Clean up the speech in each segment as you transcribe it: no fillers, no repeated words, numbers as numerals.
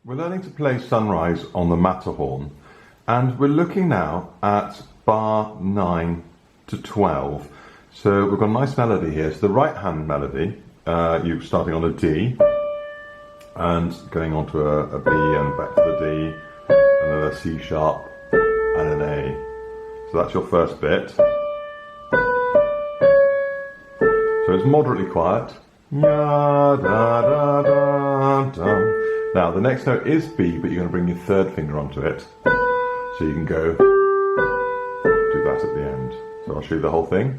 We're learning to play Sunrise on the Matterhorn, and we're looking now at bar 9 to 12. So we've got a nice melody here. So the right hand melody, you're starting on a D and going on to a B and back to the D, and then a C sharp and an A. So that's your first bit. So it's moderately quiet. Ya, da, da, da, da. Now the next note is B, but you're going to bring your third finger onto it. So you can go do that at the end. So I'll show you the whole thing.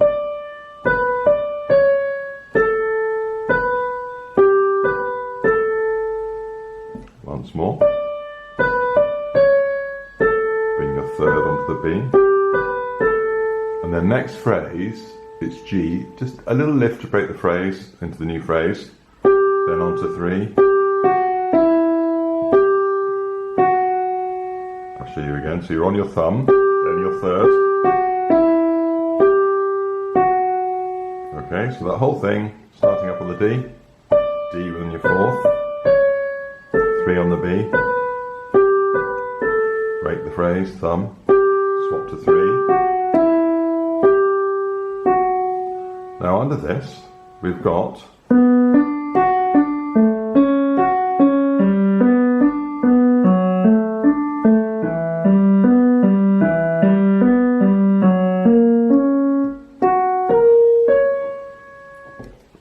Once more. Bring your third onto the B. And then next phrase, it's G. Just a little lift to break the phrase into the new phrase. Then on to 3. I'll show you again. So you're on your thumb, then your third. Okay, so that whole thing, starting up on the D, D within your fourth, 3 on the B, break the phrase, thumb, swap to 3. Now under this, we've got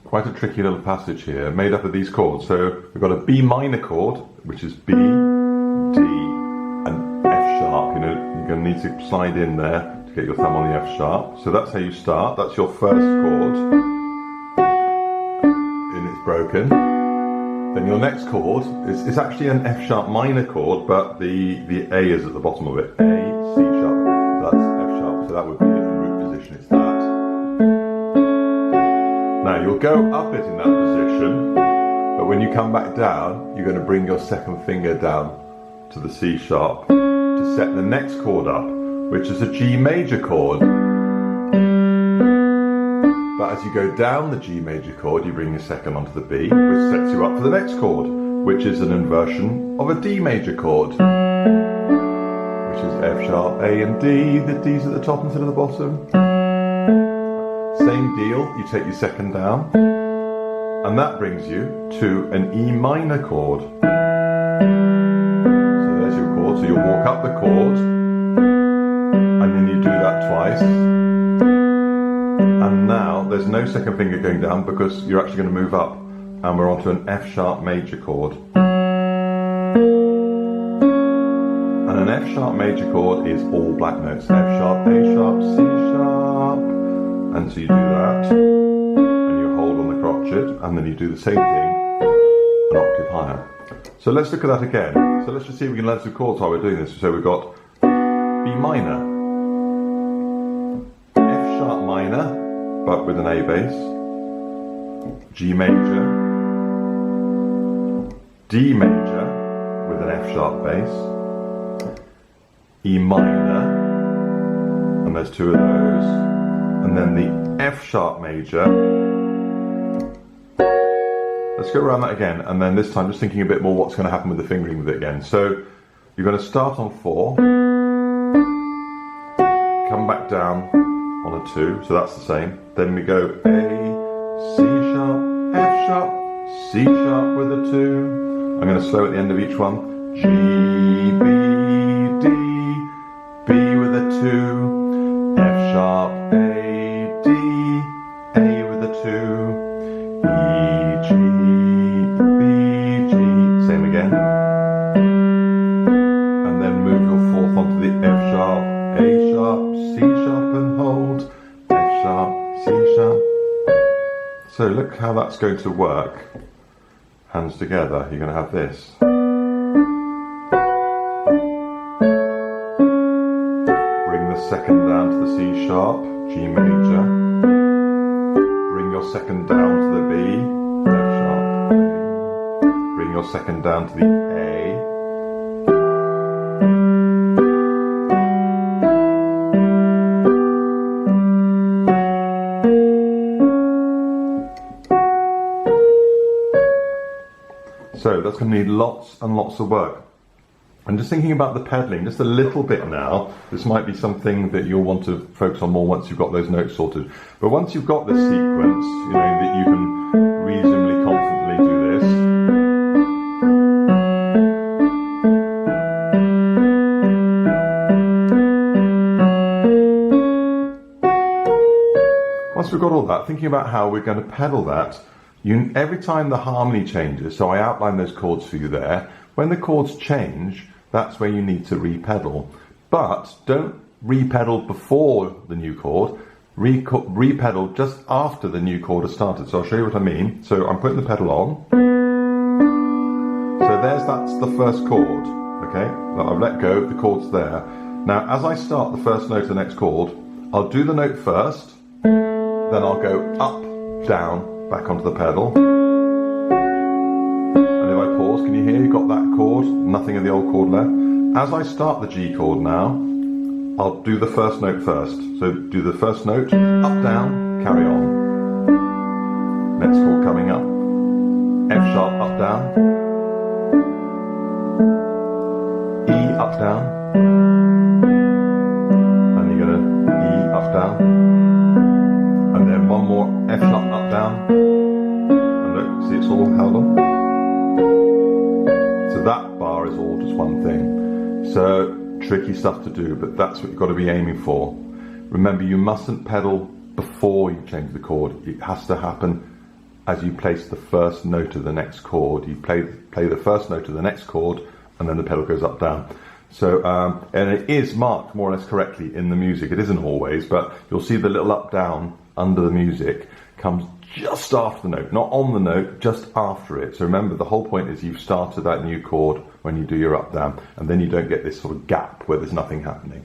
quite a tricky little passage here, made up of these chords. So we've got a B minor chord, which is B, D, and F sharp. You know, you're going to need to slide in there to get your thumb on the F sharp. So that's how you start. That's your first chord, and it's broken. Then your next chord is actually an F sharp minor chord, but the A is at the bottom of it. A, C sharp. So that's F sharp. So that would be in root position. It's that. Now you'll go up it in that position, but when you come back down, you're going to bring your second finger down to the C sharp to set the next chord up, which is a G major chord. But as you go down the G major chord, you bring your second onto the B, which sets you up for the next chord, which is an inversion of a D major chord, which is F sharp, A and D. The D's at the top instead of the bottom. Same deal, you take your second down, and that brings you to an E minor chord. So there's your chord, so you'll walk up the chord, and then you do that twice. And now there's no second finger going down because you're actually going to move up, and we're onto an F sharp major chord. And an F sharp major chord is all black notes. F sharp, A sharp, C sharp. And so you do that, and you hold on the crotchet, and then you do the same thing an octave higher. So let's look at that again. So let's just see if we can learn some chords while we're doing this. So we've got B minor, F sharp minor, but with an A bass, G major, D major with an F sharp bass, E minor, and there's 2 of those. And then the F sharp major. Let's go around that again, and then this time just thinking a bit more what's going to happen with the fingering with it again. So you're going to start on 4, come back down on a 2, so that's the same. Then we go A, C sharp, F sharp, C sharp with a 2. I'm going to slow at the end of each one. G, B, D, B with a 2, F sharp, A, A with a 2, E, G, B, G, same again. And then move your fourth onto the F sharp, A sharp, C sharp and hold, F sharp, C sharp. So look how that's going to work. Hands together, you're going to have this. Bring the second down to the C sharp, G major. Second down to the B, F sharp, A. Bring your second down to the A. So let's can need lots and lots of work. And just thinking about the pedalling just a little bit now, this might be something that you'll want to focus on more once you've got those notes sorted. But once you've got this sequence, you know, that you can reasonably confidently do this. Once we've got all that, thinking about how we're going to pedal that, every time the harmony changes, so I outline those chords for you there, when the chords change, that's where you need to re-pedal. But don't re-pedal before the new chord, re-pedal just after the new chord has started. So I'll show you what I mean. So I'm putting the pedal on. So that's the first chord, okay? I've let go, the chord's there. Now as I start the first note of the next chord, I'll do the note first, then I'll go up, down, back onto the pedal. And if I pause, can you hear? You got that chord, nothing of the old chord left. As I start the G chord now, I'll do the first note first. So do the first note, up, down, carry on. Next chord coming up, F sharp, up, down, E, up, down, and you're gonna E, up, down, and then one more F sharp, up, down, and look, see it's all held on. So that bar is all just one thing. So tricky stuff to do, but that's what you've got to be aiming for. Remember, you mustn't pedal before you change the chord. It has to happen as you place the first note of the next chord. You play the first note of the next chord, and then the pedal goes up, down. So, and it is marked more or less correctly in the music. It isn't always, but you'll see the little up, down under the music comes just after the note, not on the note, just after it. So remember, the whole point is you've started that new chord when you do your up, down, and then you don't get this sort of gap where there's nothing happening.